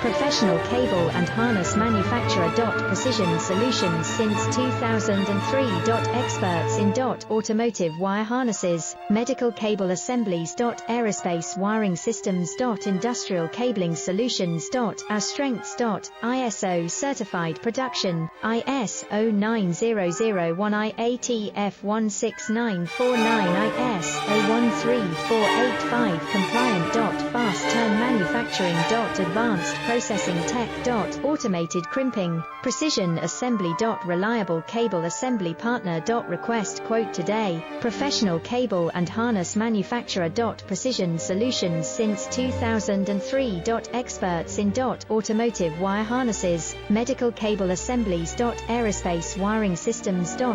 Professional cable and harness manufacturer. Precision solutions since 2003. Experts in automotive wire harnesses, medical cable assemblies. Aerospace wiring systems. Industrial cabling solutions. Our strengths. ISO certified production, ISO 9001 IATF 16949 ISO 13485 compliant. Fast turn manufacturing. Advanced processing tech. Automated crimping, precision assembly. Reliable cable assembly partner. Request quote today. Professional cable and harness manufacturer. Precision solutions since 2003. Experts in automotive wire harnesses, medical cable assemblies. Aerospace wiring systems.